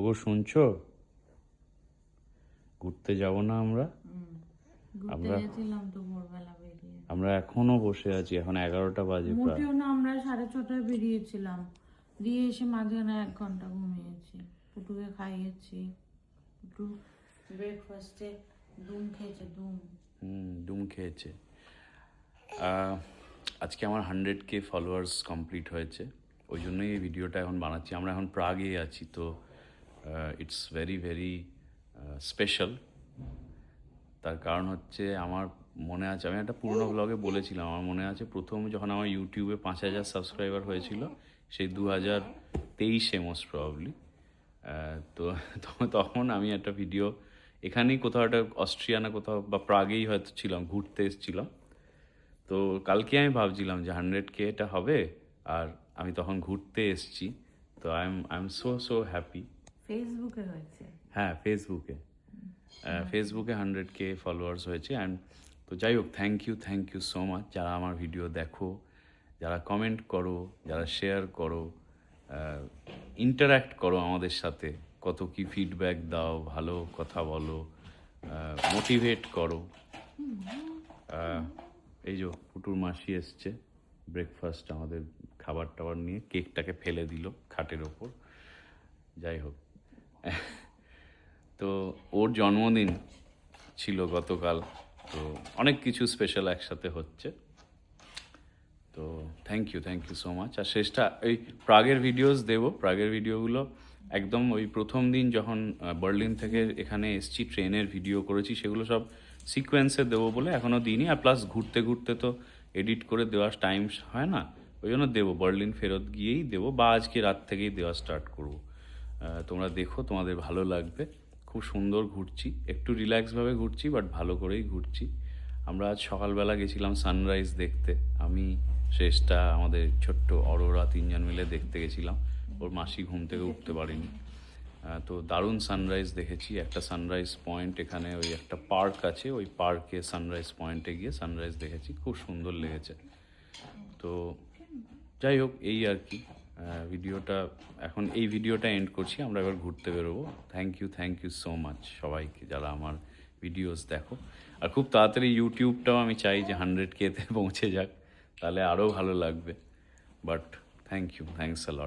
গো শুনছো? ঘুরতে যাব না আমরা? ঘুরতে গেছিলাম তো ভোরবেলা বেরিয়ে। আমরা এখনো বসে আছি, এখন 11টা বাজে প্রায়। মোটেও না, আমরা 6:30টায় বেরিয়েছিলাম, দিয়ে এসে মাঝখানে 1 ঘন্টা ঘুমিয়েছি। পুটুকে খাইয়েছি, পুটু ব্রেকফাস্টে দুম খেয়েছে। দুম খেয়েছে। আজকে আমার 100K ফলোয়ার্স কমপ্লিট হয়েছে, ওই জন্যই এই ভিডিওটা এখন বানাচ্ছি। আমরা এখন প্রাগে আছি, তো ইটস ভেরি ভেরি স্পেশাল। তার কারণ হচ্ছে, আমার মনে আছে, আমি একটা পুরোনো ব্লগে বলেছিলাম, আমার মনে আছে প্রথম যখন আমার ইউটিউবে 5,000 সাবস্ক্রাইবার হয়েছিল, সেই 2023-এ মোস্ট প্রবাবলি। তো তখন আমি একটা ভিডিও এখানেই কোথাও একটা অস্ট্রিয়া না কোথাও বা প্রাগেই হয়তো ছিলাম, ঘুরতে এসেছিলাম। তো কালকে আমি ভাবছিলাম যে 100Kটা হবে, আর আমি তখন ঘুরতে এসেছি। তো আই এম সো হ্যাপি। ফেসবুকে হয়েছে? হ্যাঁ, ফেসবুকে 100K ফলোয়ার্স হয়েছে। অ্যান্ড তো যাই হোক, থ্যাংক ইউ সো মাচ যারা আমার ভিডিও দেখো, যারা কমেন্ট করো, যারা শেয়ার করো, ইন্টারাক্ট করো আমাদের সাথে, কত কি ফিডব্যাক দাও, ভালো কথা বলো, মোটিভেট করো। এই যে পুটুর মাসি এসছে ব্রেকফাস্ট আমাদের খাবার টাবার নিয়ে, কেকটাকে ফেলে দিল খাটের ওপর। যাই হোক, তো ওর জন্মদিন ছিল গতকাল, তো অনেক কিছু স্পেশাল একসাথে হচ্ছে। তো থ্যাংক ইউ সো মাচ। আর শেষটা ওই প্রাগের ভিডিওস দেবো, প্রাগের ভিডিওগুলো একদম ওই প্রথম দিন যখন বার্লিন থেকে এখানে এসছি, ট্রেনের ভিডিও করেছি, সেগুলো সব সিকোয়েন্সে দেবো বলে এখনও দিইনি। আর প্লাস ঘুরতে ঘুরতে তো এডিট করে দেওয়ার টাইম হয় না, ওই জন্য দেবো বার্লিন ফেরত গিয়েই দেবো, বা আজকে রাত থেকেই দেওয়া স্টার্ট করবো। তোমরা দেখো, তোমাদের ভালো লাগবে। খুব সুন্দর ঘুরছি, একটু রিল্যাক্সভাবে ঘুরছি, বাট ভালো করেই ঘুরছি। আমরা আজ সকালবেলা গেছিলাম সানরাইজ দেখতে, আমি, শ্রেষ্ঠা, আমাদের ছোট্ট অরোরা, 3জন মিলে দেখতে গেছিলাম। ওর মাসি ঘুম থেকে উঠতে পারেনি। তো দারুণ সানরাইজ দেখেছি। একটা সানরাইজ পয়েন্ট এখানে, ওই একটা পার্ক আছে, ওই পার্কে সানরাইজ পয়েন্টে গিয়ে সানরাইজ দেখেছি, খুব সুন্দর লেগেছে। তো যাই হোক, এই আর কি ভিডিওটা, এখন এই ভিডিওটা এন্ড করছি, আমরা এবার ঘুরতে বেরোবো। থ্যাংক ইউ সো মাচ সবাইকে যারা আমার ভিডিওস দেখো। আর খুব তাড়াতাড়ি ইউটিউবটাও আমি চাই যে 100Kতে পৌঁছে যাক, তাহলে আরও ভালো লাগবে। But thanks a lot.